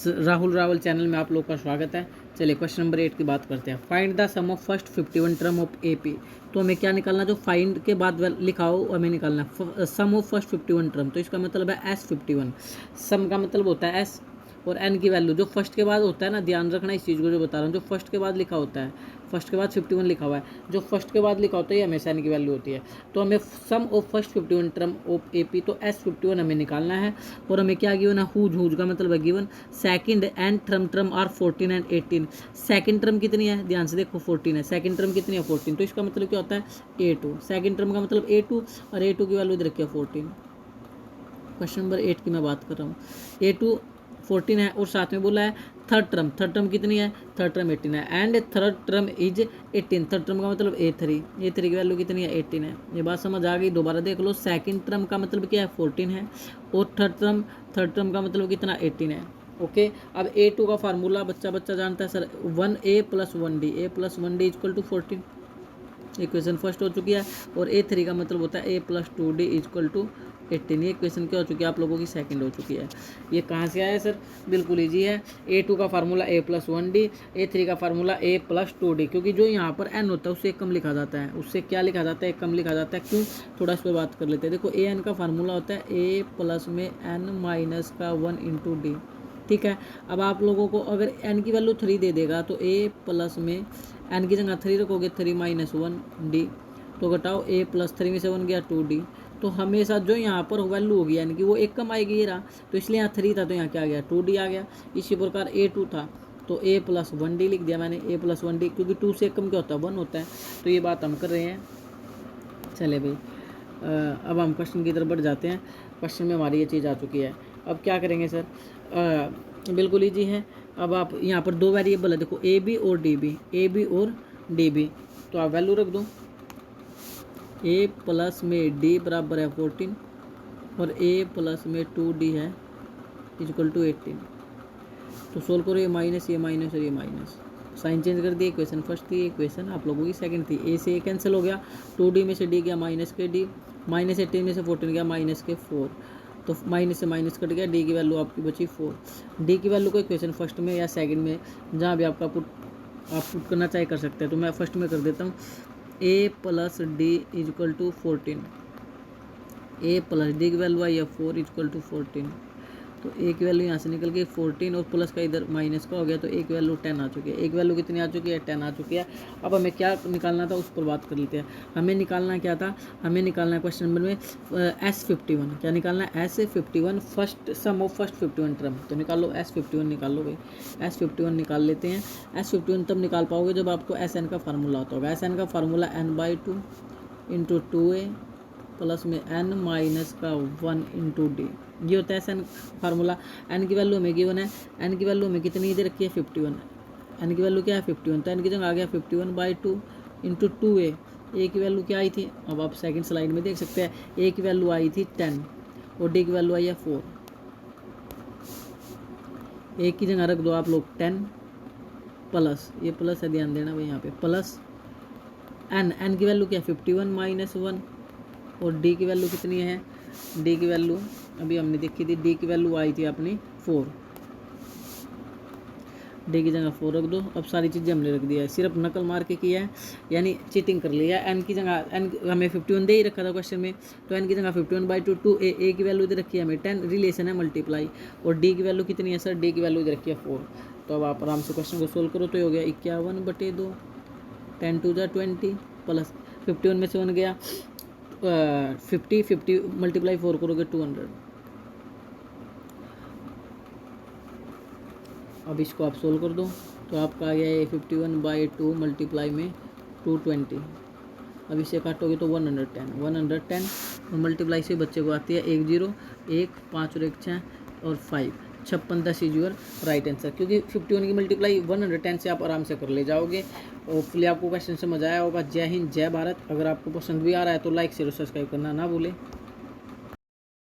Rahul Rawal channel में आप लोग का स्वागत है। चलिए क्वेश्चन नंबर 8 की बात करते हैं। Find the sum of first 51 term of AP. तो हमें क्या निकालना, जो फाइंड के बाद लिखा हो हमें निकालना सम ऑफ फर्स्ट 51 टर्म। तो इसका मतलब है S51। सम का मतलब होता है S और n की वैल्यू जो फर्स्ट के बाद होता है ना, ध्यान रखना इस चीज़ को जो बता रहा हूँ। जो फर्स्ट के बाद लिखा होता है, फर्स्ट के बाद 51 लिखा हुआ है, जो फर्स्ट के बाद लिखा होता है ये हमेशा n की वैल्यू होती है। तो हमें sum of first 51 term of AP, तो S51 हमें निकालना है। और हमें क्या गिवन है, हुज का मतलब है given second and term are 14 and 18। Second term कितनी है, ध्यान से देखो 14 है, सेकंड टर्म कितनी है 14। तो इसका मतलब क्या होता है A2। सेकंड टर्म का मतलब A2 और A2 की वैल्यू इधर रखी है 14। क्वेश्चन नंबर 8 की मैं बात कर रहा हूँ। A2 14 है और साथ में बोला है थर्ड टर्म कितनी है, थर्ड टर्म 18 है and third term is 18। Third term का मतलब A3 की वैल्यू कितनी है 18 है। ये बात समझ आ गई, दोबारा देख लो। सेकंड टर्म का मतलब क्या है 14 है और थर्ड टर्म का मतलब कितना 18 है। ओके, अब A2 का फार्मूला बच्चा जानता है sir, 1A + 1D, A + 1D = 14। Equation first हो चुकी है। और A3 का मतलब होता है A + 2D = 18। ये इक्वेशन क्या हो चुकी है आप लोगों की, सेकंड हो चुकी है। ये कहाँ से आया सर, बिल्कुल ईजी है। A2 का फार्मूला A + 1D, A3 का फार्मूला A + 2D। क्योंकि जो यहाँ पर n होता है उससे एक कम लिखा जाता है, उससे क्या लिखा जाता है, एक कम लिखा जाता है। क्यों, थोड़ा इस पर बात कर लेते हैं। देखो an का फार्मूला होता है A + में n - का 1 × D। ठीक है, अब आप लोगों को अगर n की वैल्यू 3 दे देगा तो A + में n की जगह 3 रखोगे, 3 - 1 D। तो घटाओ A + 3 में से 1 गया 2D। तो हमेशा जो यहाँ पर वैल्यू होगी यानी कि वो एक कम आएगी, ये रहा। तो इसलिए यहाँ 3 था तो यहाँ क्या आ गया 2D आ गया। इसी प्रकार A2 था तो A + 1D लिख दिया मैंने, A + 1D, क्योंकि 2 से कम क्या होता है 1 होता है। तो ये बात हम कर रहे हैं। चले भाई, अब हम क्वेश्चन की तरफ बढ़ जाते हैं। क्वेश्चन में हमारी ये चीज़ आ चुकी है। अब क्या करेंगे सर, बिल्कुल ईजी है। अब आप यहाँ पर दो वेरिएबल है, देखो AB और DB, तो आप वैल्यू रख दो। A + में D बराबर है 14 और A + में 2D है = 18। तो सोल्व करो, ये माइनस और ये माइनस, साइन चेंज कर दिया। इक्वेशन फर्स्ट थी, इक्वेशन आप लोगों की सेकंड थी। A से A कैंसिल हो गया, 2D में से D गया -D, -18 में से 14 गया -4। तो माइनस से माइनस कट गया, D की वैल्यू आपकी बची 4। D की वैल्यू को इक्वेशन फर्स्ट में या सेकंड में जहाँ भी आपका पुट करना चाहे कर सकते हैं। तो मैं फर्स्ट में कर देता हूँ, A + D = 14। A + D की वैल्यू आई है 4 = 14। तो A की वैल्यू यहाँ से निकल गई 14 और प्लस का इधर माइनस का हो गया, तो A की वैल्यू 10 आ चुकी है। A की वैल्यू कितनी आ चुकी है, 10 आ चुकी है। अब हमें क्या निकालना था उस पर बात कर लेते हैं। हमें निकालना क्या था, हमें निकालना है क्वेश्चन नंबर में S51। क्या निकालना है, S51 first sum of first 51 term. तो निकालो S51, निकालो भाई, S51 निकाल लेते हैं। S51 तब निकाल पाओगे जब आपको Sn का फार्मूला आता होगा। Sn का फार्मूला n/2 × 2A + में n - का 1 × D। ये होता है एन फार्मूला। n की वैल्यू हमें गिवन है, n की वैल्यू हमें कितनी इधर रखी है 51। n की वैल्यू क्या है 51, तो n की जगह आ गया 51/2 × 2A। A की वैल्यू क्या आई थी, अब आप सेकंड स्लाइड में देख सकते हैं। A की वैल्यू आई थी 10 और D की वैल्यू आई है 4। A की जगह रख दो आप लोग 10 प्लस, ये प्लस है ध्यान देना भाई यहाँ पे, प्लस n की वैल्यू क्या है 51 - 1 और D की वैल्यू कितनी है, D की वैल्यू अभी हमने देखी थी, D की वैल्यू आई थी अपनी 4। D की जगह 4 रख दो। अब सारी चीज़ें हमने रख दिया है, सिर्फ नकल मार के किया है, यानी चीटिंग कर लिया है। n की जगह n हमें 51 दे ही रखा था क्वेश्चन में, तो n की जगह 51/2 2A। A की वैल्यू इधर रखी है हमें 10, रिलेशन है मल्टीप्लाई। और D की वैल्यू कितनी है सर, D की वैल्यू इधर रखी है 4। तो अब आप आराम से क्वेश्चन को सोल्व करो, तो ये हो गया 51/2, 10 × 2 = 20 प्लस 51 में से 1 गया 50 × 4 करोगे 200। अब इसको आप सोल्व कर दो, तो आपका आ गया ये 51/2 मल्टीप्लाई में 220। अब इसे काटोगे तो 110 और मल्टीप्लाई से बच्चे को आती है 1 0 1 5 और 1 6 और 5 56 10 इज योर राइट आंसर। क्योंकि 51 की मल्टीप्लाई 110 से आप आराम से कर ले जाओगे। होपफुली आपको क्वेश्चन समझ आया होगा। जय हिंद, जय भारत। अगर आपको पसंद भी आ रहा है तो लाइक शेयर और सब्सक्राइब करना ना भूलें।